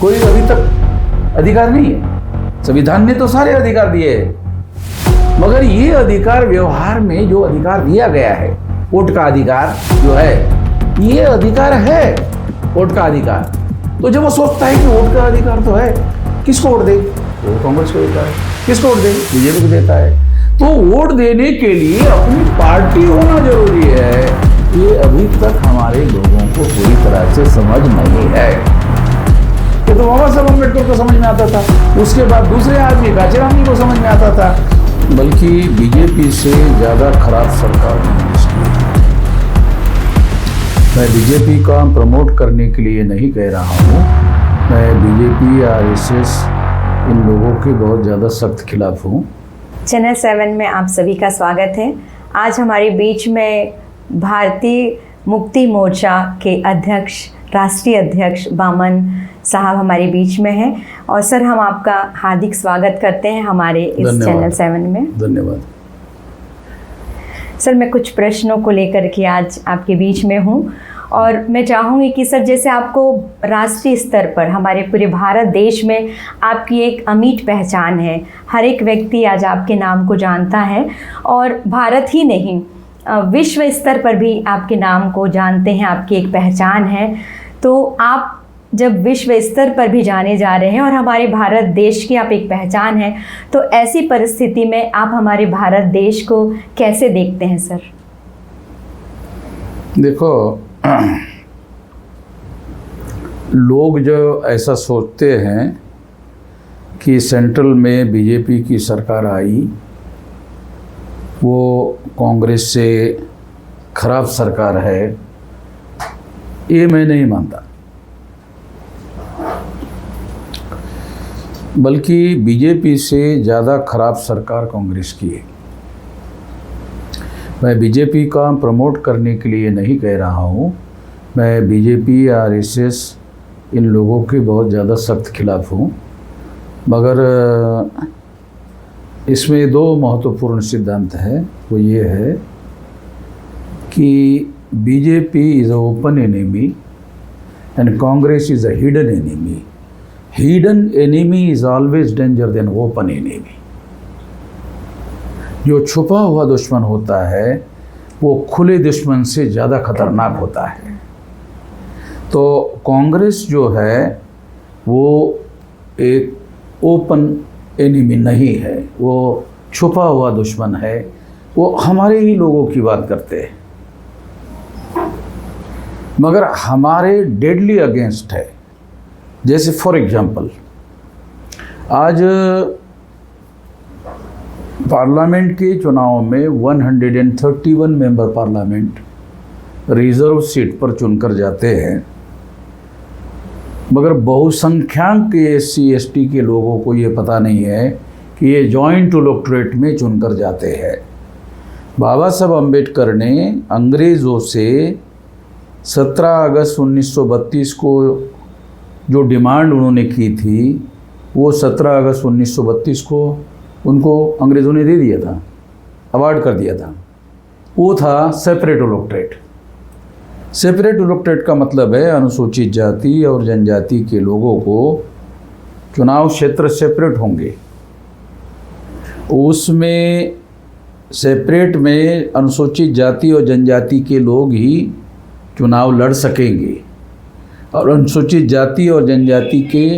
कोई अभी तक अधिकार नहीं है। संविधान ने तो सारे अधिकार दिए हैं, मगर ये अधिकार व्यवहार में जो अधिकार दिया गया है, वोट का अधिकार जो है, ये अधिकार है वोट का अधिकार। तो जब वो सोचता है कि वोट का अधिकार तो है, किसको वोट दे? वो कांग्रेस को देता है। किसको वोट दे? बीजेपी को देता है। तो वोट देने के लिए अपनी पार्टी होना जरूरी है। ये अभी तक हमारे लोगों को पूरी तरह से समझ नहीं है। ये तो बाबा साहब अम्बेडकर को समझ में आता था, उसके बाद दूसरे आदमी कांचीराम जी को समझ में आता था। बल्कि बीजेपी से ज़्यादा खराब सरकार कांग्रेस की। मैं बीजेपी का प्रमोट करने के लिए नहीं कह रहा हूँ, मैं बीजेपी आरएसएस इन लोगों के बहुत ज़्यादा सख्त खिलाफ हूँ। चैनल 7 में आप सभी का स्वागत है। आज हमारे बीच में भारतीय मुक्ति मोर्चा के अध्यक्ष, राष्ट्रीय अध्यक्ष बामन साहब हमारे बीच में हैं। और सर, हम आपका हार्दिक स्वागत करते हैं हमारे इस चैनल 7 में। धन्यवाद। सर, मैं कुछ प्रश्नों को लेकर के आज आपके बीच में हूँ और मैं चाहूँगी कि सर, जैसे आपको राष्ट्रीय स्तर पर हमारे पूरे भारत देश में आपकी एक अमिट पहचान है, हर एक व्यक्ति आज आपके नाम को जानता है और भारत ही नहीं विश्व स्तर पर भी आपके नाम को जानते हैं, आपकी एक पहचान है। तो आप जब विश्व स्तर पर भी जाने जा रहे हैं और हमारे भारत देश की आप एक पहचान है, तो ऐसी परिस्थिति में आप हमारे भारत देश को कैसे देखते हैं सर? देखो, लोग जो ऐसा सोचते हैं कि सेंट्रल में बीजेपी की सरकार आई, वो कांग्रेस से खराब सरकार है, ये मैं नहीं मानता। बल्कि बीजेपी से ज़्यादा खराब सरकार कांग्रेस की है। मैं बीजेपी का प्रमोट करने के लिए नहीं कह रहा हूँ, मैं बीजेपी आरएसएस इन लोगों के बहुत ज़्यादा सख्त खिलाफ हूँ। मगर इसमें दो महत्वपूर्ण सिद्धांत हैं। वो ये है कि BJP is a open enemy and Congress is a hidden enemy. Hidden enemy is always danger than open enemy. जो छुपा हुआ दुश्मन होता है वो खुले दुश्मन से ज़्यादा खतरनाक होता है। तो कांग्रेस जो है वो एक ओपन एनिमी नहीं है, वो छुपा हुआ दुश्मन है। वो हमारे ही लोगों की बात करते हैं, मगर हमारे डेडली अगेंस्ट है। जैसे फॉर एग्जांपल, आज पार्लियामेंट के चुनाव में 131 मेंबर पार्लियामेंट रिजर्व सीट पर चुनकर जाते हैं, मगर बहुसंख्यक SC ST के लोगों को ये पता नहीं है कि ये जॉइंट इलेक्टोरेट में चुनकर जाते हैं। बाबा साहब अम्बेडकर ने अंग्रेज़ों से 17 अगस्त 1932 को जो डिमांड उन्होंने की थी, वो 17 अगस्त 1932 को उनको अंग्रेज़ों ने दे दिया था, अवार्ड कर दिया था। वो था सेपरेट इलेक्टोरेट। सेपरेट इलेक्टोरेट का मतलब है अनुसूचित जाति और जनजाति के लोगों को चुनाव क्षेत्र सेपरेट होंगे। उसमें सेपरेट में अनुसूचित जाति और जनजाति के लोग ही चुनाव लड़ सकेंगे और अनुसूचित जाति और जनजाति के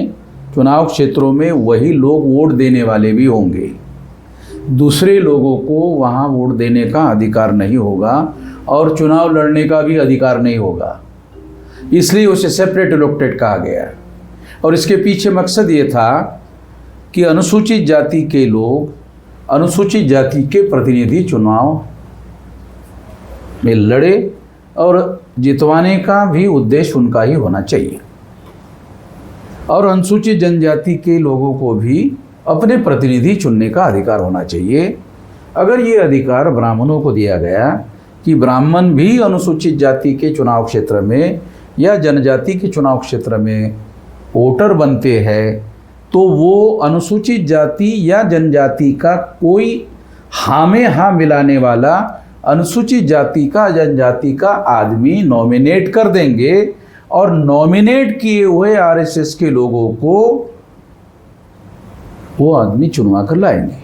चुनाव क्षेत्रों में वही लोग वोट देने वाले भी होंगे। दूसरे लोगों को वहाँ वोट देने का अधिकार नहीं होगा और चुनाव लड़ने का भी अधिकार नहीं होगा। इसलिए उसे सेपरेट इलेक्टोरेट कहा गया। और इसके पीछे मकसद ये था कि अनुसूचित जाति के लोग अनुसूचित जाति के प्रतिनिधि चुनाव में लड़े और जितवाने का भी उद्देश्य उनका ही होना चाहिए। और अनुसूचित जनजाति के लोगों को भी अपने प्रतिनिधि चुनने का अधिकार होना चाहिए। अगर ये अधिकार ब्राह्मणों को दिया गया कि ब्राह्मण भी अनुसूचित जाति के चुनाव क्षेत्र में या जनजाति के चुनाव क्षेत्र में वोटर बनते हैं, तो वो अनुसूचित जाति या जनजाति का कोई हाँ में हाँ मिलाने वाला अनुसूचित जाति का जनजाति का आदमी नॉमिनेट कर देंगे और नॉमिनेट किए हुए आरएसएस के लोगों को वो आदमी चुनवा कर लाएंगे।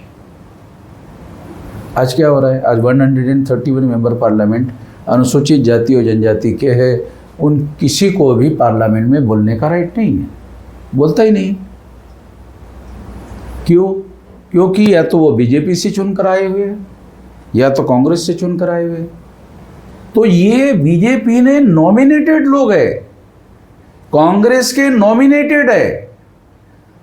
आज क्या हो रहा है? आज 131 मेंबर पार्लियामेंट अनुसूचित जाति और जनजाति के हैं, उन किसी को भी पार्लियामेंट में बोलने का राइट नहीं है, बोलता ही नहीं। क्यों? क्योंकि या तो वो बीजेपी से चुनकर आए हुए हैं या तो कांग्रेस से चुनकर आए हुए हैं। तो ये बीजेपी ने नॉमिनेटेड लोग है, कांग्रेस के नॉमिनेटेड है।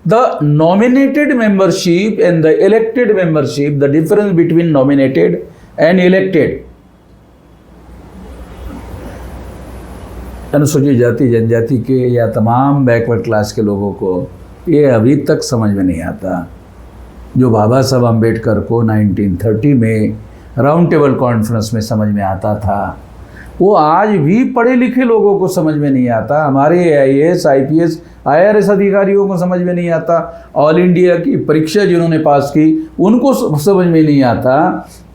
The nominated membership and the elected membership, the difference between nominated and elected. अनुसूचित जाति जनजाति के या तमाम बैकवर्ड क्लास के लोगों को ये अभी तक समझ में नहीं आता। जो बाबा साहब अम्बेडकर को 1930 में राउंड टेबल कॉन्फ्रेंस में समझ में आता था, वो आज भी पढ़े लिखे लोगों को समझ में नहीं आता। हमारे IAS, IPS, IRS अधिकारियों को समझ में नहीं आता। ऑल इंडिया की परीक्षा जिन्होंने पास की उनको समझ में नहीं आता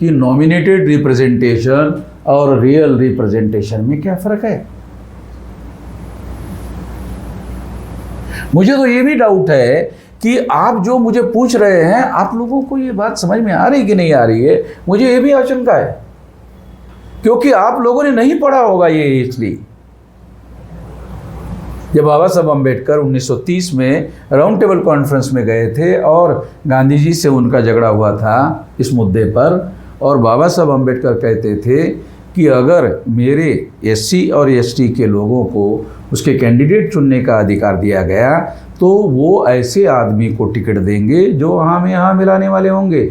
कि नॉमिनेटेड रिप्रेजेंटेशन और रियल रिप्रेजेंटेशन में क्या फ़र्क है। मुझे तो ये भी डाउट है कि आप जो मुझे पूछ रहे हैं, आप लोगों को ये बात समझ में आ रही कि नहीं आ रही है। मुझे ये भी आशंका है, क्योंकि आप लोगों ने नहीं पढ़ा होगा ये। इसलिए जब बाबा साहब अम्बेडकर 1930 में राउंड टेबल कॉन्फ्रेंस में गए थे और गांधी जी से उनका झगड़ा हुआ था इस मुद्दे पर, और बाबा साहब अम्बेडकर कहते थे कि अगर मेरे SC और ST के लोगों को उसके कैंडिडेट चुनने का अधिकार दिया गया तो वो ऐसे आदमी को टिकट देंगे जो हमें यहाँ मिलाने वाले होंगे,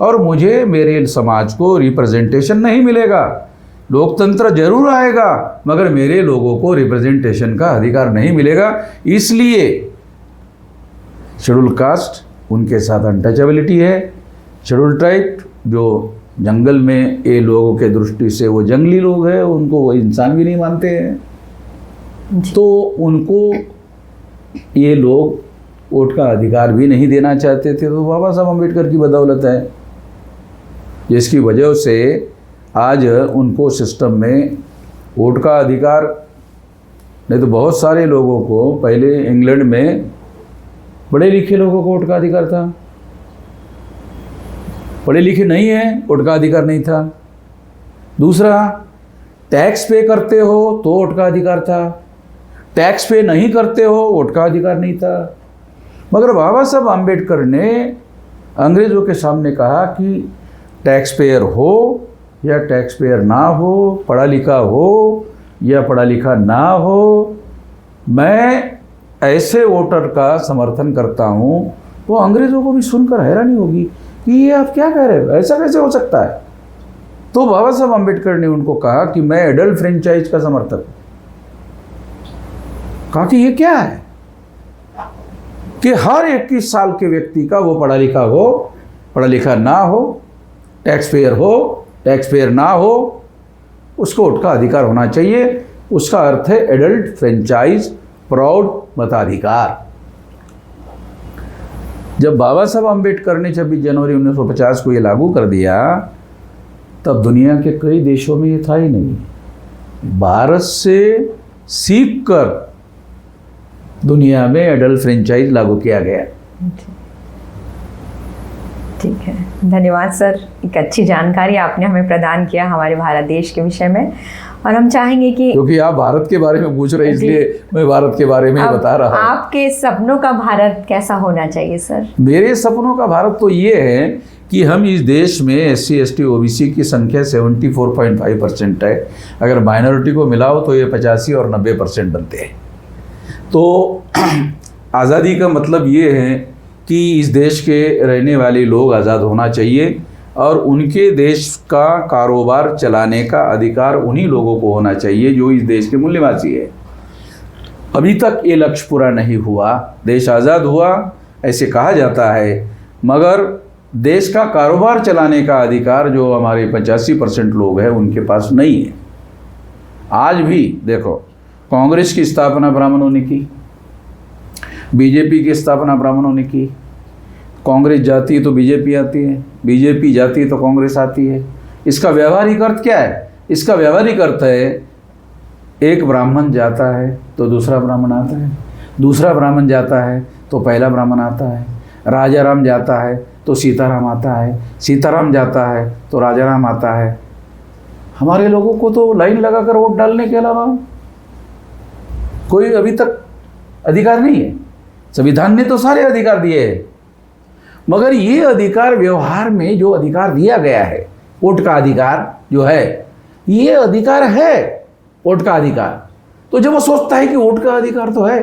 और मुझे मेरे समाज को रिप्रेजेंटेशन नहीं मिलेगा। लोकतंत्र जरूर आएगा मगर मेरे लोगों को रिप्रेजेंटेशन का अधिकार नहीं मिलेगा। इसलिए शेड्यूल कास्ट उनके साथ अनटचेबिलिटी है। शेड्यूल ट्राइब जो जंगल में ये लोगों के दृष्टि से वो जंगली लोग हैं, उनको वो इंसान भी नहीं मानते हैं, तो उनको ये लोग वोट का अधिकार भी नहीं देना चाहते थे। तो बाबा साहब अम्बेडकर की बदौलत है जिसकी वजह से आज उनको सिस्टम में वोट का अधिकार, नहीं तो बहुत सारे लोगों को पहले इंग्लैंड में पढ़े लिखे लोगों को वोट का अधिकार था, पढ़े लिखे नहीं है वोट का अधिकार नहीं था। दूसरा, टैक्स पे करते हो तो वोट का अधिकार था, टैक्स पे नहीं करते हो वोट का अधिकार नहीं था। मगर बाबा साहब अम्बेडकर ने अंग्रेज़ों के सामने कहा कि टैक्स पेयर हो या टैक्स पेयर ना हो, पढ़ा लिखा हो या पढ़ा लिखा ना हो, मैं ऐसे वोटर का समर्थन करता हूँ। वो अंग्रेज़ों को भी सुनकर हैरानी होगी कि ये आप क्या कह रहे हो, ऐसा कैसे हो सकता है। तो बाबा साहब अम्बेडकर ने उनको कहा कि मैं एडल्ट फ्रेंचाइज का समर्थक हूँ। कहा कि ये क्या है कि हर 21 साल के व्यक्ति का, वो पढ़ा लिखा हो पढ़ा लिखा ना हो, टैक्स पेयर हो टैक्स पेयर ना हो, उसको वोट का अधिकार होना चाहिए। उसका अर्थ है एडल्ट फ्रेंचाइज प्राउड मताधिकार। जब बाबा साहब अम्बेडकर ने 26 जनवरी 1950 को ये लागू कर दिया, तब दुनिया के कई देशों में ये था ही नहीं। भारत से सीख कर दुनिया में एडल्ट फ्रेंचाइज लागू किया गया। ठीक है, धन्यवाद सर। एक अच्छी जानकारी आपने हमें प्रदान किया हमारे भारत देश के विषय में, और हम चाहेंगे कि, क्योंकि आप भारत के बारे में पूछ रहे हैं इसलिए मैं भारत के बारे में बता रहा हूँ। आपके सपनों का भारत कैसा होना चाहिए सर? मेरे सपनों का भारत तो ये है कि हम इस देश में SC ST OBC की संख्या 74.5% है। अगर माइनॉरिटी को मिलाओ तो ये 85 और 90% बनते हैं। तो आज़ादी का मतलब ये है कि इस देश के रहने वाले लोग आज़ाद होना चाहिए और उनके देश का कारोबार चलाने का अधिकार उन्हीं लोगों को होना चाहिए जो इस देश के मूल्यवासी है। अभी तक ये लक्ष्य पूरा नहीं हुआ। देश आज़ाद हुआ ऐसे कहा जाता है, मगर देश का कारोबार चलाने का अधिकार जो हमारे 85% लोग हैं उनके पास नहीं है। आज भी देखो, कांग्रेस की स्थापना ब्राह्मणों ने की, बीजेपी की स्थापना ब्राह्मणों ने की। कांग्रेस जाती है तो बीजेपी आती है, बीजेपी जाती है तो कांग्रेस आती है। इसका व्यावहारिक अर्थ क्या है? इसका व्यावहारिक अर्थ है एक ब्राह्मण जाता है तो दूसरा ब्राह्मण आता है, दूसरा ब्राह्मण जाता है तो पहला ब्राह्मण आता है, राजा राम जाता है तो सीताराम आता है, सीताराम जाता है तो राजा राम आता है। हमारे लोगों को तो लाइन लगाकर वोट डालने के अलावा कोई अभी तक अधिकार नहीं है। संविधान ने तो सारे अधिकार दिए हैं, मगर ये अधिकार व्यवहार में जो अधिकार दिया गया है, वोट का अधिकार जो है, ये अधिकार है वोट का अधिकार। तो जब वो सोचता है कि वोट का अधिकार तो है,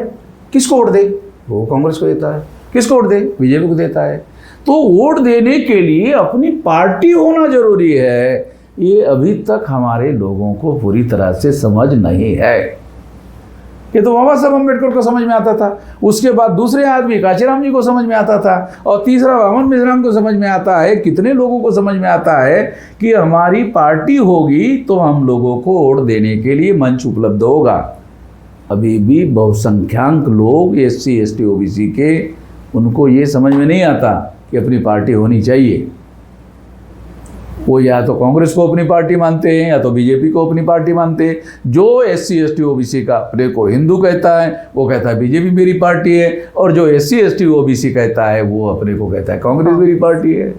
किसको वोट दे? वो कांग्रेस को देता है। किसको वोट दे? बीजेपी को देता है। तो वोट देने के लिए अपनी पार्टी होना जरूरी है, ये अभी तक हमारे लोगों को पूरी तरह से समझ नहीं है। ये तो बाबा साहब अम्बेडकर को समझ में आता था, उसके बाद दूसरे आदमी काशीराम जी को समझ में आता था, और तीसरा वामन मिश्राम को समझ में आता है। कितने लोगों को समझ में आता है कि हमारी पार्टी होगी तो हम लोगों को वोट देने के लिए मंच उपलब्ध होगा। अभी भी बहुसंख्यक लोग SC ST OBC के, उनको ये समझ में नहीं आता कि अपनी पार्टी होनी चाहिए। वो या तो कांग्रेस को अपनी पार्टी मानते हैं या तो बीजेपी को अपनी पार्टी मानते हैं। जो SC ST OBC का अपने को हिंदू कहता है वो कहता है बीजेपी मेरी पार्टी है, और जो SC ST OBC कहता है वो अपने को कहता है कांग्रेस मेरी पार्टी है।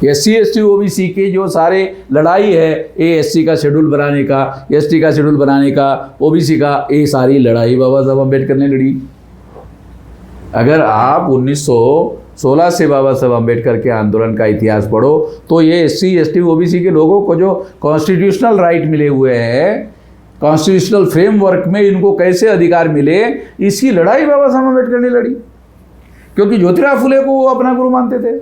SC ST OBC के जो सारे लड़ाई है, ये SC का शेड्यूल बनाने का, ST का शेड्यूल बनाने का, OBC का, ये सारी लड़ाई बाबा साहब अम्बेडकर ने लड़ी। अगर आप 1916 से बाबा साहब अम्बेडकर के आंदोलन का इतिहास पढ़ो तो ये SC ST OBC के लोगों को जो कॉन्स्टिट्यूशनल राइट मिले हुए हैं, कॉन्स्टिट्यूशनल फ्रेमवर्क में इनको कैसे अधिकार मिले, इसकी लड़ाई बाबा साहब अम्बेडकर ने लड़ी, क्योंकि ज्योतिराव फुले को वो अपना गुरु मानते थे।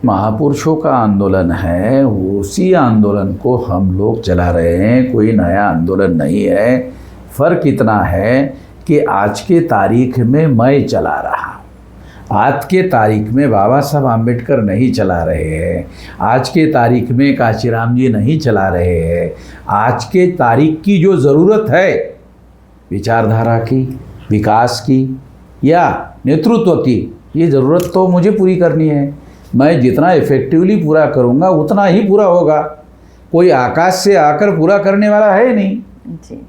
महापुरुषों का आंदोलन है, उसी आंदोलन को हम लोग चला रहे हैं, कोई नया आंदोलन नहीं है। फ़र्क इतना है कि आज के तारीख में मैं चला रहा, आज के तारीख में बाबा साहब आम्बेडकर नहीं चला रहे हैं, आज के तारीख में काशीराम जी नहीं चला रहे हैं। आज के तारीख की जो ज़रूरत है विचारधारा की, विकास की या नेतृत्व की, ये ज़रूरत तो मुझे पूरी करनी है। मैं जितना इफ़ेक्टिवली पूरा करूँगा उतना ही पूरा होगा। कोई आकाश से आकर पूरा करने वाला है नहीं। जी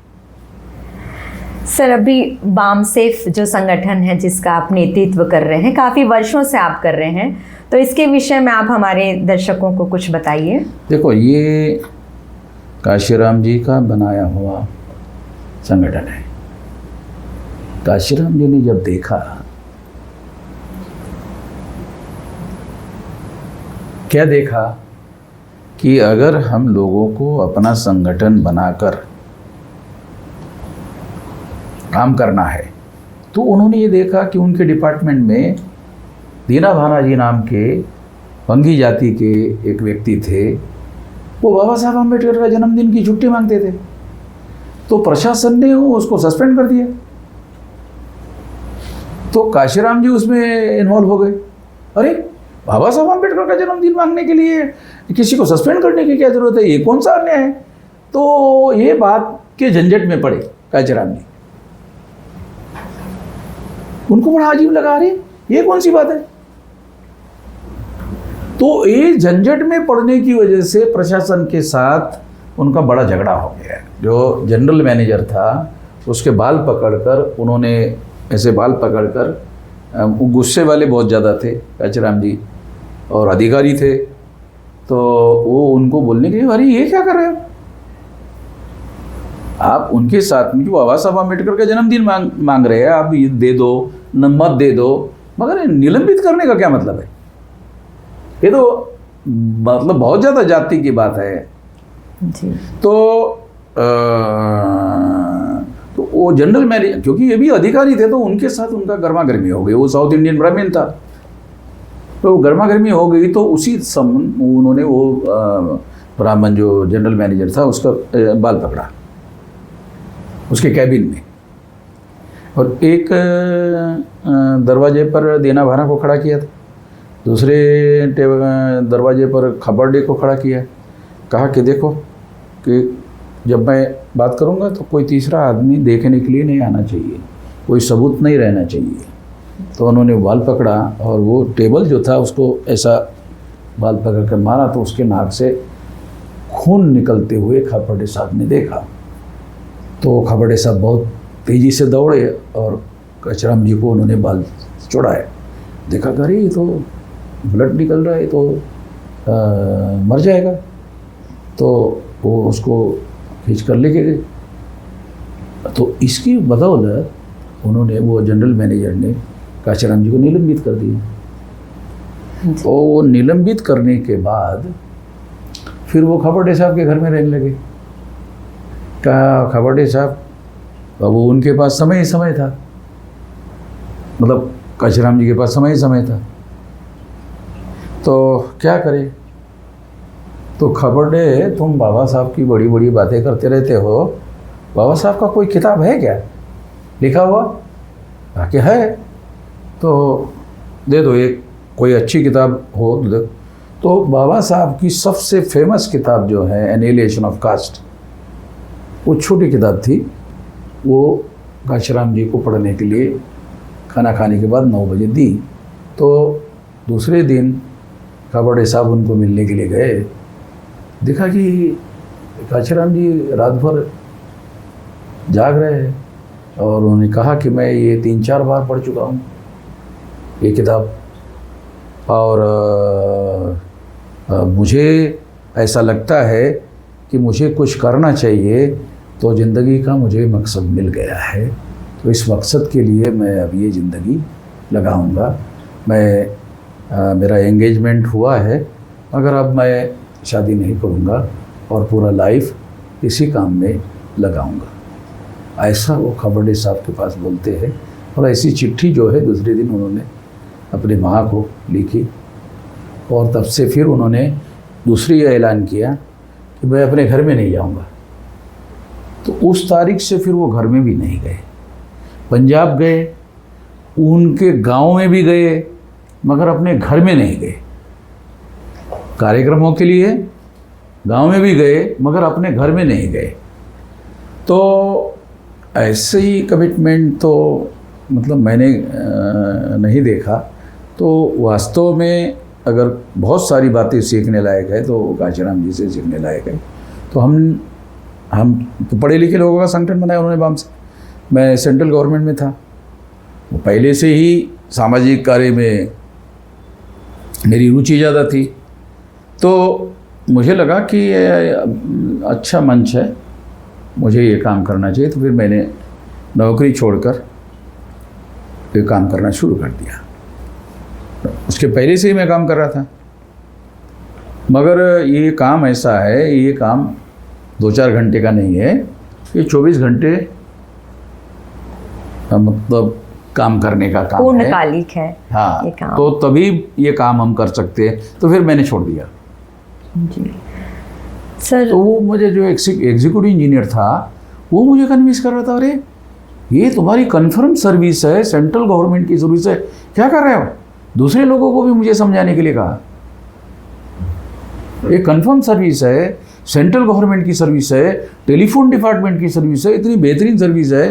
सर, अभी बामसेफ जो संगठन है जिसका आप नेतृत्व कर रहे हैं, काफ़ी वर्षों से आप कर रहे हैं, तो इसके विषय में आप हमारे दर्शकों को कुछ बताइए। देखो, ये काशीराम जी का बनाया हुआ संगठन है। काशीराम जी ने जब देखा क्या देखा कि अगर हम लोगों को अपना संगठन बनाकर काम करना है, तो उन्होंने ये देखा कि उनके डिपार्टमेंट में दीना भाना जी नाम के पंगी जाति के एक व्यक्ति थे। वो बाबा साहब अम्बेडकर का जन्मदिन की छुट्टी मांगते थे, तो प्रशासन ने उसको सस्पेंड कर दिया। तो काशीराम जी उसमें इन्वॉल्व हो गए। अरे, बाबा साहब अम्बेडकर का जन्मदिन मांगने के लिए किसी को सस्पेंड करने की क्या जरूरत है? ये कौन सा अन्याय है? तो ये बात के झंझट में पड़े काशीराम जी। उनको बड़ा अजीब लगा, रही ये कौन सी बात है? तो ये झंझट में पड़ने की वजह से प्रशासन के साथ उनका बड़ा झगड़ा हो गया। जो जनरल मैनेजर था उसके बाल पकड़कर, उन्होंने ऐसे बाल पकड़कर, गुस्से वाले बहुत ज़्यादा थे काशीराम जी और अधिकारी थे, तो वो उनको बोलने के लिए, अरे ये क्या कर रहे हो आप? उनके साथ में जो बाबा साहब अम्बेडकर का जन्मदिन मांग रहे हैं, आप ये दे दो, मत दे दो, मगर निलंबित करने का क्या मतलब है? ये तो मतलब बहुत ज़्यादा जाति की बात है जी। तो वो जनरल मैनेजर, क्योंकि ये भी अधिकारी थे, तो उनके साथ उनका गर्मा गर्मी हो गई। वो साउथ इंडियन ब्राह्मण था, तो गर्मा गर्मी हो गई। तो उसी समय उन्होंने वो ब्राह्मण जो जनरल मैनेजर था उसका बाल पकड़ा उसके कैबिन में, और एक दरवाजे पर देना भाना को खड़ा किया था, दूसरे दरवाजे पर खबरडे को खड़ा किया। कहा कि देखो कि जब मैं बात करूंगा तो कोई तीसरा आदमी देखने के लिए नहीं आना चाहिए, कोई सबूत नहीं रहना चाहिए। तो उन्होंने बाल पकड़ा और वो टेबल जो था उसको ऐसा बाल पकड़ कर मारा, तो उसके नाक से खून निकलते हुए खापर्डे साहब ने देखा। तो खापर्डे साहब बहुत तेज़ी से दौड़े और कांशीराम जी को उन्होंने बाल चढ़ाए। देखा कि अरे ये तो ब्लड निकल रहा है, तो मर जाएगा। तो वो उसको खींच कर लेके गए। तो इसकी बदौलत उन्होंने, वो जनरल मैनेजर ने कांशीराम जी को निलंबित कर दिया। तो वो निलंबित करने के बाद फिर वो खापर्डे साहब के घर में रहने लगे। कहा खापर्डे साहब, वो उनके पास समय ही समय था, मतलब कांशीराम जी के पास समय ही समय था, तो क्या करे। तो खापर्डे, तुम बाबा साहब की बड़ी बड़ी बातें करते रहते हो, बाबा साहब का कोई किताब है क्या लिखा हुआ? आके है तो दे दो, एक कोई अच्छी किताब हो तो दे। तो बाबा साहब की सबसे फेमस किताब जो है एनिहिलेशन ऑफ कास्ट, वो छोटी किताब थी। वो कांशीराम जी को पढ़ने के लिए खाना खाने के बाद 9 बजे दी। तो दूसरे दिन खापर्डे साहब उनको मिलने के लिए गए। देखा कि कांशीराम जी रात भर जाग रहे हैं और उन्होंने कहा कि मैं ये 3-4 बार पढ़ चुका हूँ ये किताब, और मुझे ऐसा लगता है कि मुझे कुछ करना चाहिए, तो ज़िंदगी का मुझे मकसद मिल गया है। तो इस मकसद के लिए मैं अब ये ज़िंदगी लगाऊंगा। मेरा एंगेजमेंट हुआ है, मगर अब मैं शादी नहीं करूंगा और पूरा लाइफ इसी काम में लगाऊंगा। ऐसा वो खापर्डे साहब के पास बोलते हैं। और ऐसी चिट्ठी जो है दूसरे दिन उन्होंने अपने माँ को लिखी, और तब से फिर उन्होंने दूसरी ऐलान किया कि मैं अपने घर में नहीं जाऊंगा। तो उस तारीख से फिर वो घर में भी नहीं गए। पंजाब गए, उनके गांव में भी गए, मगर अपने घर में नहीं गए। कार्यक्रमों के लिए गांव में भी गए, मगर अपने घर में नहीं गए। तो ऐसे ही कमिटमेंट तो मतलब मैंने नहीं देखा। तो वास्तव में अगर बहुत सारी बातें सीखने लायक है तो कांशीराम जी से सीखने लायक है। तो हम तो पढ़े लिखे लोगों का संगठन बनाया उन्होंने बाम से। मैं सेंट्रल गवर्नमेंट में था, वो पहले से ही सामाजिक कार्य में मेरी रुचि ज़्यादा थी। तो मुझे लगा कि ये अच्छा मंच है, मुझे ये काम करना चाहिए। तो फिर मैंने नौकरी छोड़कर ये काम करना शुरू कर दिया। उसके पहले से ही मैं काम कर रहा था, मगर ये काम ऐसा है, ये काम 2-4 घंटे का नहीं है, ये 24 घंटे मतलब काम करने का काम है, पूर्णकालिक है। हाँ, ये काम। तो तभी ये काम हम कर सकते हैं। तो फिर मैंने छोड़ दिया जी सर। तो वो मुझे जो एग्जीक्यूटिव इंजीनियर था वो मुझे कन्विंस कर रहा था, अरे ये तुम्हारी कन्फर्म सर्विस है, सेंट्रल गवर्नमेंट की सर्विस है, क्या कर रहे हो। दूसरे लोगों को भी मुझे समझाने के लिए कहा, ये कन्फर्म सर्विस है, सेंट्रल गवर्नमेंट की सर्विस है, टेलीफोन डिपार्टमेंट की सर्विस है, इतनी बेहतरीन सर्विस है,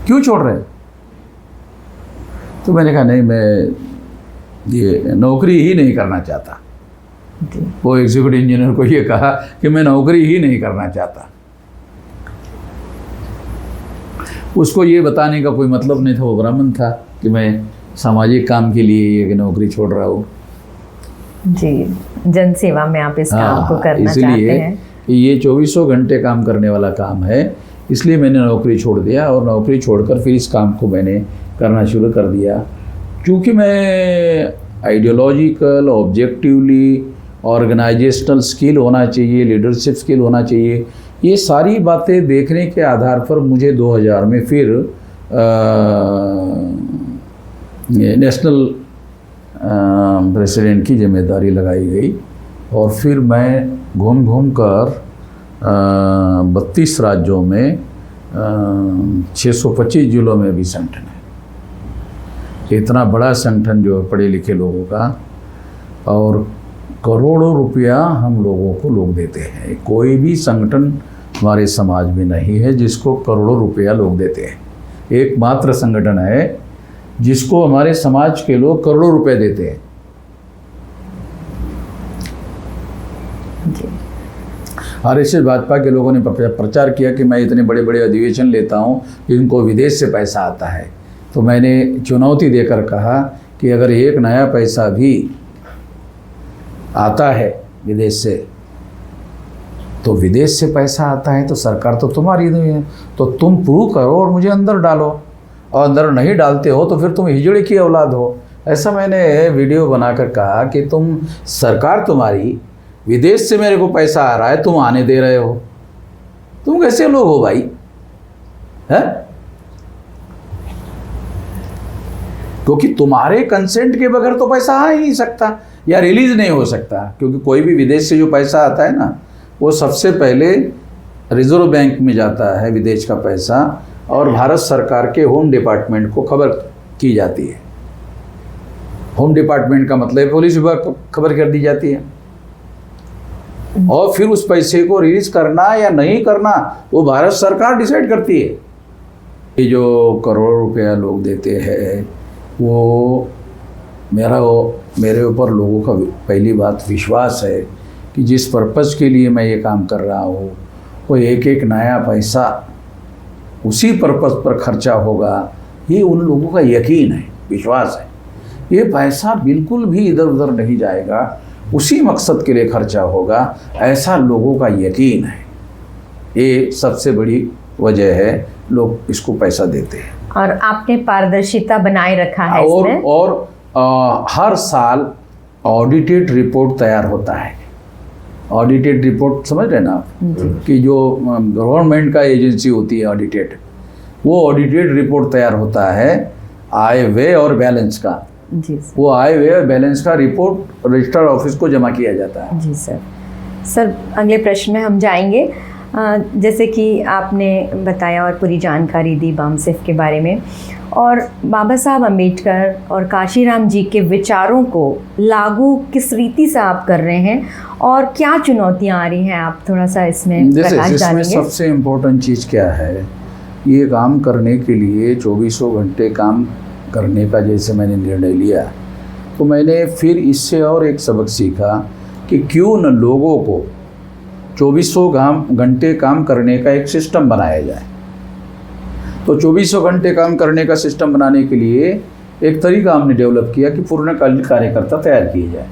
क्यों छोड़ रहे हैं। तो मैंने कहा नहीं, मैं ये नौकरी ही नहीं करना चाहता। वो एग्जीक्यूटिव इंजीनियर को ये कहा कि मैं नौकरी ही नहीं करना चाहता। उसको ये बताने का कोई मतलब नहीं था, वो ब्राह्मण था, कि मैं सामाजिक काम के लिए ये नौकरी छोड़ रहा हूँ। जी, जन सेवा में आप इस काम को करना चाहते हैं। इसलिए ये 24 घंटे काम करने वाला काम है, इसलिए मैंने नौकरी छोड़ दिया। और नौकरी छोड़कर फिर इस काम को मैंने करना शुरू कर दिया। क्योंकि मैं आइडियोलॉजिकल, ऑब्जेक्टिवली, ऑर्गेनाइजेशनल स्किल होना चाहिए, लीडरशिप स्किल होना चाहिए, ये सारी बातें देखने के आधार पर मुझे 2000 में फिर नेशनल प्रेसिडेंट की जिम्मेदारी लगाई गई। और फिर मैं घूम घूम कर 32 राज्यों में 625 जिलों में भी संगठन है। इतना बड़ा संगठन जो है पढ़े लिखे लोगों का, और करोड़ों रुपया हम लोगों को लोग देते हैं। कोई भी संगठन हमारे समाज में नहीं है जिसको करोड़ों रुपया लोग देते हैं। एकमात्र संगठन है जिसको हमारे समाज के लोग करोड़ों रुपए देते हैं। आरएसएस भाजपा के लोगों ने प्रचार किया कि मैं इतने बड़े बड़े अधिवेशन लेता हूँ, इनको विदेश से पैसा आता है। तो मैंने चुनौती देकर कहा कि अगर एक नया पैसा भी आता है विदेश से, तो विदेश से पैसा आता है तो सरकार तो तुम्हारी नहीं है, तो तुम प्रूव करो और मुझे अंदर डालो, और अंदर नहीं डालते हो तो फिर तुम हिजड़े की औलाद हो। ऐसा मैंने वीडियो बनाकर कहा कि तुम, सरकार तुम्हारी, विदेश से मेरे को पैसा आ रहा है, तुम आने दे रहे हो, तुम कैसे लोग हो भाई, है? क्योंकि तुम्हारे कंसेंट के बगैर तो पैसा आ ही नहीं सकता या रिलीज नहीं हो सकता, क्योंकि कोई भी विदेश से जो पैसा आता है ना, वो सबसे पहले रिजर्व बैंक में जाता है विदेश का पैसा, और भारत सरकार के होम डिपार्टमेंट को खबर की जाती है। होम डिपार्टमेंट का मतलब पुलिस विभाग को खबर कर दी जाती है, और फिर उस पैसे को रिलीज करना या नहीं करना वो भारत सरकार डिसाइड करती है। ये जो करोड़ों रुपया लोग देते हैं, वो मेरे ऊपर लोगों का पहली बात विश्वास है कि जिस पर्पज़ के लिए मैं ये काम कर रहा हूँ, वो एक एक नया पैसा उसी पर्पज़ पर खर्चा होगा, ये उन लोगों का यकीन है, विश्वास है। ये पैसा बिल्कुल भी इधर उधर नहीं जाएगा, उसी मकसद के लिए खर्चा होगा, ऐसा लोगों का यकीन है। ये सबसे बड़ी वजह है लोग इसको पैसा देते हैं। और आपने पारदर्शिता बनाए रखा है इसमें। और हर साल ऑडिटेड रिपोर्ट तैयार होता है। ऑडिटेड रिपोर्ट समझ रहे ना आप, कि जो गवर्नमेंट का एजेंसी होती है ऑडिटेड, वो ऑडिटेड रिपोर्ट तैयार होता है आय व्यय और बैलेंस का। जी सर। वो आय व्यय और बैलेंस का रिपोर्ट रजिस्टर्ड ऑफिस को जमा किया जाता है। जी सर। सर अगले प्रश्न में हम जाएंगे। जैसे कि आपने बताया और पूरी जानकारी दी बामसेफ के बारे में, और बाबा साहब अम्बेडकर और काशीराम जी के विचारों को लागू किस रीति से आप कर रहे हैं और क्या चुनौतियां आ रही हैं, आप थोड़ा सा इसमें प्रकाश डालेंगे? सबसे इम्पोर्टेंट चीज़ क्या है, ये काम करने के लिए 2400 घंटे काम करने का जैसे मैंने निर्णय लिया, तो मैंने फिर इससे और एक सबक सीखा कि क्यों न लोगों को 2400 घंटे काम करने का एक सिस्टम बनाया जाए। तो 2400 घंटे काम करने का सिस्टम बनाने के लिए एक तरीका हमने डेवलप किया कि पूर्णकालिक कार्यकर्ता तैयार किए जाए।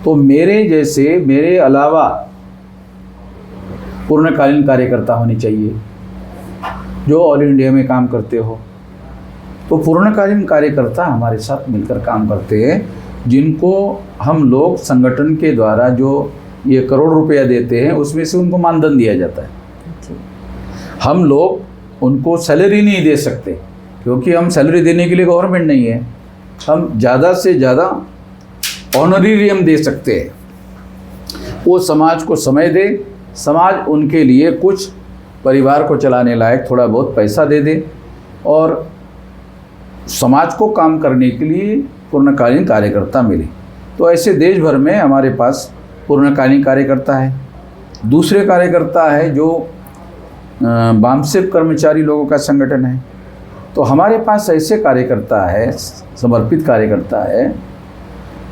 तो मेरे अलावा पूर्णकालीन कार्यकर्ता होने चाहिए जो ऑल इंडिया में काम करते हो। तो पूर्णकालीन कार्यकर्ता हमारे साथ मिलकर काम करते हैं, जिनको हम लोग संगठन के द्वारा जो ये करोड़ रुपया देते हैं उसमें से उनको मानधन दिया जाता है। हम लोग उनको सैलरी नहीं दे सकते, क्योंकि हम सैलरी देने के लिए गवर्नमेंट नहीं है। हम ज़्यादा से ज़्यादा ऑनरेरियम दे सकते हैं। वो समाज को समय दे, समाज उनके लिए कुछ परिवार को चलाने लायक थोड़ा बहुत पैसा दे दे, और समाज को काम करने के लिए पूर्णकालीन कार्यकर्ता मिले। तो ऐसे देश भर में हमारे पास पूर्णकालीन कार्यकर्ता है। दूसरे कार्यकर्ता है जो बामसेफ कर्मचारी लोगों का संगठन है। तो हमारे पास ऐसे कार्यकर्ता है, समर्पित कार्यकर्ता है,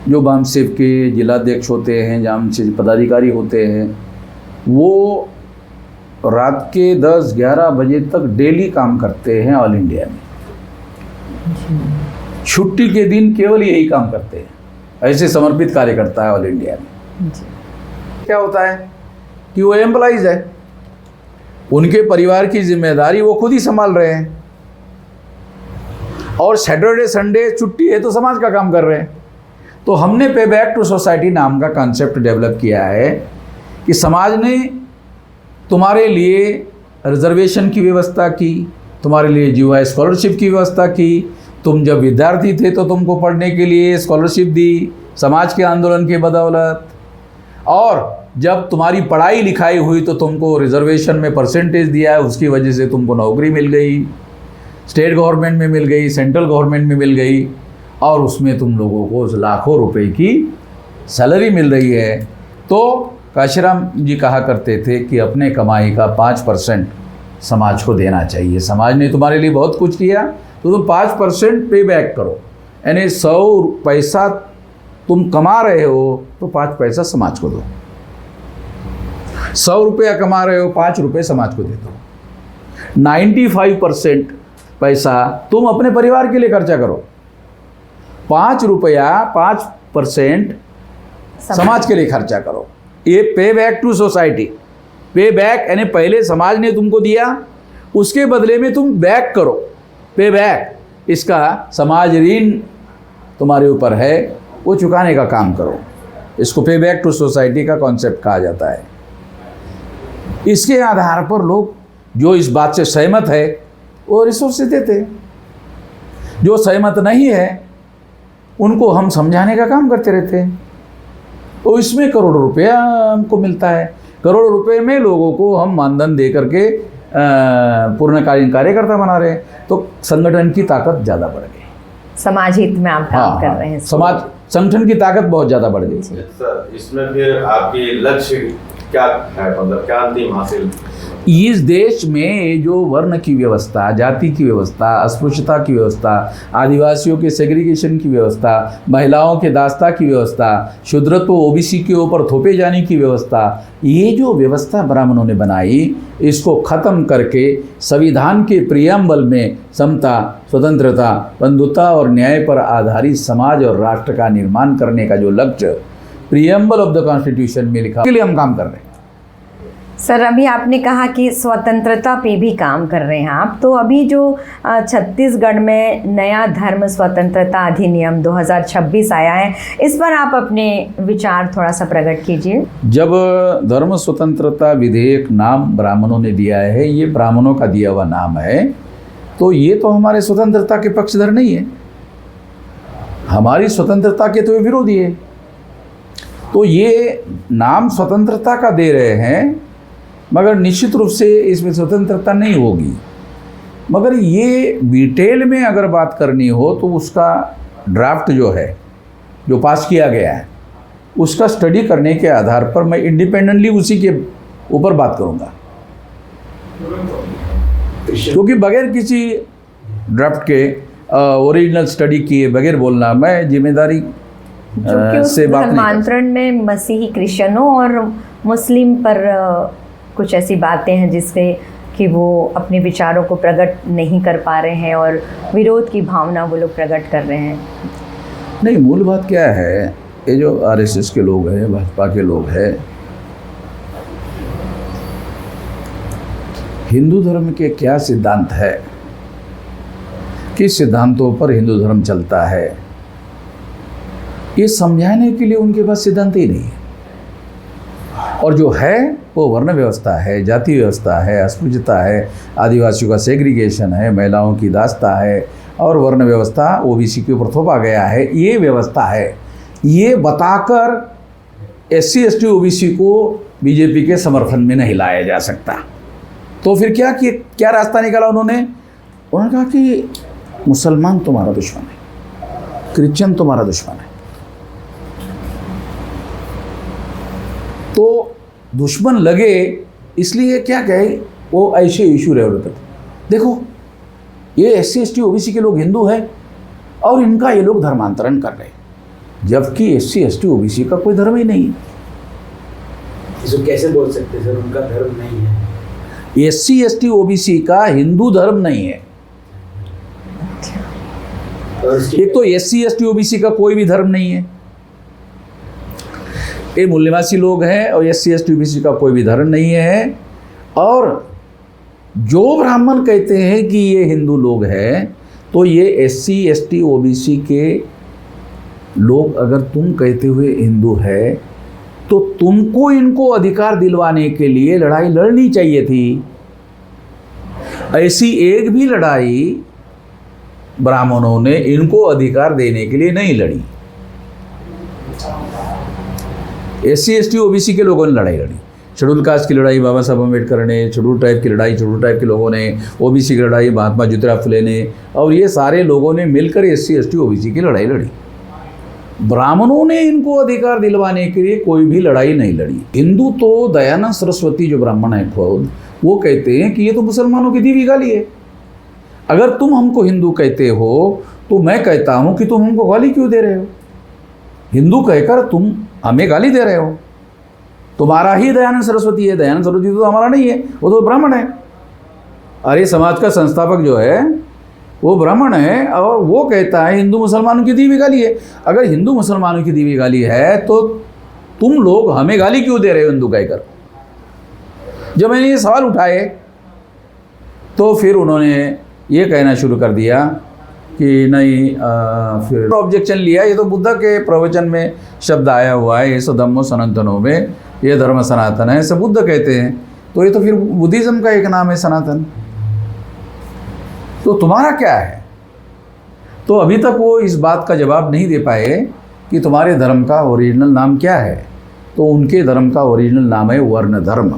जो बामसेफ के जिलाध्यक्ष होते हैं, बामसेफ पदाधिकारी होते हैं। वो रात के 10-11 बजे तक डेली काम करते हैं ऑल इंडिया में। छुट्टी के दिन केवल यही काम करते हैं। ऐसे समर्पित कार्यकर्ता है ऑल इंडिया में। क्या होता है कि वो एम्प्लॉइज है, उनके परिवार की जिम्मेदारी वो खुद ही संभाल रहे हैं, और सैटरडे संडे छुट्टी है तो समाज का काम कर रहे हैं। तो हमने पे बैक टू सोसाइटी नाम का कॉन्सेप्ट डेवलप किया है कि समाज ने तुम्हारे लिए रिजर्वेशन की व्यवस्था की, तुम्हारे लिए जीवाई स्कॉलरशिप की व्यवस्था की। तुम जब विद्यार्थी थे तो तुमको पढ़ने के लिए स्कॉलरशिप दी समाज के आंदोलन के बदौलत, और जब तुम्हारी पढ़ाई लिखाई हुई तो तुमको रिजर्वेशन में परसेंटेज दिया है, उसकी वजह से तुमको नौकरी मिल गई, स्टेट गवर्नमेंट में मिल गई, सेंट्रल गवर्नमेंट में मिल गई, और उसमें तुम लोगों को लाखों रुपए की सैलरी मिल रही है। तो काशीराम जी कहा करते थे कि अपने कमाई का 5% समाज को देना चाहिए। समाज ने तुम्हारे लिए बहुत कुछ किया, तो तुम 5% पे बैक करो, यानी 100 पैसा तुम कमा रहे हो तो 5 पैसा समाज को दो। 100 रुपया कमा रहे हो, 5 रुपये समाज को दे दो। 95% पैसा तुम अपने परिवार के लिए खर्चा करो, 5 रुपया 5% समाज के लिए खर्चा करो। ये पे बैक टू सोसाइटी, पे बैक यानी पहले समाज ने तुमको दिया, उसके बदले में तुम बैक करो, पे बैक। इसका समाज ऋण तुम्हारे ऊपर है, वो चुकाने का काम करो। इसको पे बैक टू सोसाइटी का कॉन्सेप्ट कहा जाता है। इसके आधार पर लोग जो इस बात से सहमत है वो रिसोर्सेज देते हैं, जो सहमत नहीं है उनको हम समझाने का काम करते रहते हैं। तो इसमें करोड़ों रुपया हमको मिलता है। करोड़ों रुपए में लोगों को हम मानधन दे करके पूर्णकालीन कार्यकर्ता बना रहे हैं, तो संगठन की ताकत ज़्यादा बढ़ गई। समाज हित में आप काम कर रहे हैं। समाज संगठन की ताकत बहुत ज़्यादा बढ़ गई। सर, इसमें फिर आपके लक्ष्य क्या है, मतलब क्या अंतिम हासिल? इस देश में जो वर्ण की व्यवस्था, जाति की व्यवस्था, अस्पृश्यता की व्यवस्था, आदिवासियों के सेग्रीगेशन की व्यवस्था, महिलाओं के दास्ता की व्यवस्था, शूद्रत्व ओबीसी के ऊपर थोपे जाने की व्यवस्था, ये जो व्यवस्था ब्राह्मणों ने बनाई, इसको ख़त्म करके संविधान के प्रियम्बल में समता, स्वतंत्रता, बंधुता और न्याय पर आधारित समाज और राष्ट्र का निर्माण करने का जो लक्ष्य प्रियम्बल ऑफ द कॉन्स्टिट्यूशन में लिखा, के लिए हम काम कर रहे हैं। सर, अभी आपने कहा कि स्वतंत्रता पे भी काम कर रहे हैं आप, तो अभी जो छत्तीसगढ़ में नया धर्म स्वतंत्रता अधिनियम 2026 आया है, इस पर आप अपने विचार थोड़ा सा प्रकट कीजिए। जब धर्म स्वतंत्रता विधेयक नाम ब्राह्मणों ने दिया है, ये ब्राह्मणों का दिया हुआ नाम है, तो ये तो हमारे स्वतंत्रता के पक्षधर नहीं है, हमारी स्वतंत्रता के तो ये विरोधी है। तो ये नाम स्वतंत्रता का दे रहे हैं, मगर निश्चित रूप से इसमें स्वतंत्रता नहीं होगी। मगर ये डिटेल में अगर बात करनी हो तो उसका ड्राफ्ट जो है, जो पास किया गया है, उसका स्टडी करने के आधार पर मैं इंडिपेंडेंटली उसी के ऊपर बात करूँगा, क्योंकि बगैर किसी ड्राफ्ट के ओरिजिनल स्टडी किए बगैर बोलना मैं जिम्मेदारी से बात नहीं। धर्मांतरण में मसीही क्रिश्चियनों और मुस्लिम पर कुछ ऐसी बातें हैं जिससे कि वो अपने विचारों को प्रकट नहीं कर पा रहे हैं और विरोध की भावना वो लोग प्रकट कर रहे हैं। नहीं, मूल बात क्या है, ये जो आरएसएस के लोग हैं, भाजपा के लोग हैं, हिंदू धर्म के क्या सिद्धांत है, किस सिद्धांतों पर हिंदू धर्म चलता है, ये समझाने के लिए उनके पास सिद्धांत ही नहीं है। और जो है वो वर्ण व्यवस्था है, जाति व्यवस्था है, अस्पृश्यता है, आदिवासियों का सेग्रीगेशन है, महिलाओं की दास्ता है, और वर्ण व्यवस्था ओबीसी के ऊपर थोपा गया है, ये व्यवस्था है। ये बताकर एससी एसटी ओबीसी को बीजेपी के समर्थन में नहीं लाया जा सकता। तो फिर क्या रास्ता निकाला उन्होंने कहा कि मुसलमान तुम्हारा दुश्मन है, क्रिश्चियन तुम्हारा दुश्मन है। तो दुश्मन लगे इसलिए क्या कहे, वो ऐसे इशू रहे होते। देखो, ये एससी एसटी ओबीसी के लोग हिंदू हैं और इनका ये लोग धर्मांतरण कर रहे हैं, जबकि एससी एसटी ओबीसी का कोई धर्म ही नहीं है। इसको कैसे बोल सकते सर, उनका धर्म नहीं है? एससी एसटी ओबीसी का हिंदू धर्म नहीं है। एक तो एससी एसटी ओबीसी का कोई भी धर्म नहीं है, ये मूल निवासी लोग हैं, और एससी एसटी ओबीसी का कोई भी धर्म नहीं है। और जो ब्राह्मण कहते हैं कि ये हिंदू लोग हैं, तो ये एससी एसटी ओबीसी के लोग अगर तुम कहते हुए हिंदू है, तो तुमको इनको अधिकार दिलवाने के लिए लड़ाई लड़नी चाहिए थी। ऐसी एक भी लड़ाई ब्राह्मणों ने इनको अधिकार देने के लिए नहीं लड़ी। एससी एसटी ओबीसी के लोगों ने लड़ाई लड़ी, शेड्यूल कास्ट की लड़ाई बाबा साहब अम्बेडकर ने, शेड्यूल ट्राइब की लड़ाई शेड्यूल ट्राइब के लोगों ने, ओबीसी की लड़ाई महात्मा ज्योतिराव फुले ने, और ये सारे लोगों ने मिलकर एससी एसटी ओबीसी की लड़ाई लड़ी। ब्राह्मणों ने इनको अधिकार दिलवाने के लिए कोई भी लड़ाई नहीं लड़ी। हिंदू तो दयानंद सरस्वती जो ब्राह्मण है खुद, वो कहते हैं कि ये तो मुसलमानों की दी हुई गाली है। अगर तुम हमको हिंदू कहते हो तो मैं कहता हूँ कि तुम हमको गाली क्यों दे रहे हो? हिंदू कहकर तुम हमें गाली दे रहे हो। तुम्हारा ही दयानंद सरस्वती है, दयानंद सरस्वती तो हमारा नहीं है, वो तो ब्राह्मण है। आर्य समाज का संस्थापक जो है वो ब्राह्मण है और वो कहता है हिंदू मुसलमानों की दी हुई गाली है। अगर हिंदू मुसलमानों की दी हुई गाली है तो तुम लोग हमें गाली क्यों दे रहे हो हिंदू कहकर? जब मैंने ये सवाल उठाए तो फिर उन्होंने ये कहना शुरू कर दिया कि नहीं, फिर ऑब्जेक्शन लिया, ये तो बुद्ध के प्रवचन में शब्द आया हुआ है, ये सो धम्मो सनातनो में, ये धर्म सनातन है, ऐसे बुद्ध कहते हैं, तो ये तो फिर बुद्धिज़्म का एक नाम है सनातन। तो तुम्हारा क्या है? तो अभी तक वो इस बात का जवाब नहीं दे पाए कि तुम्हारे धर्म का ओरिजिनल नाम क्या है। तो उनके धर्म का ओरिजिनल नाम है वर्ण धर्म।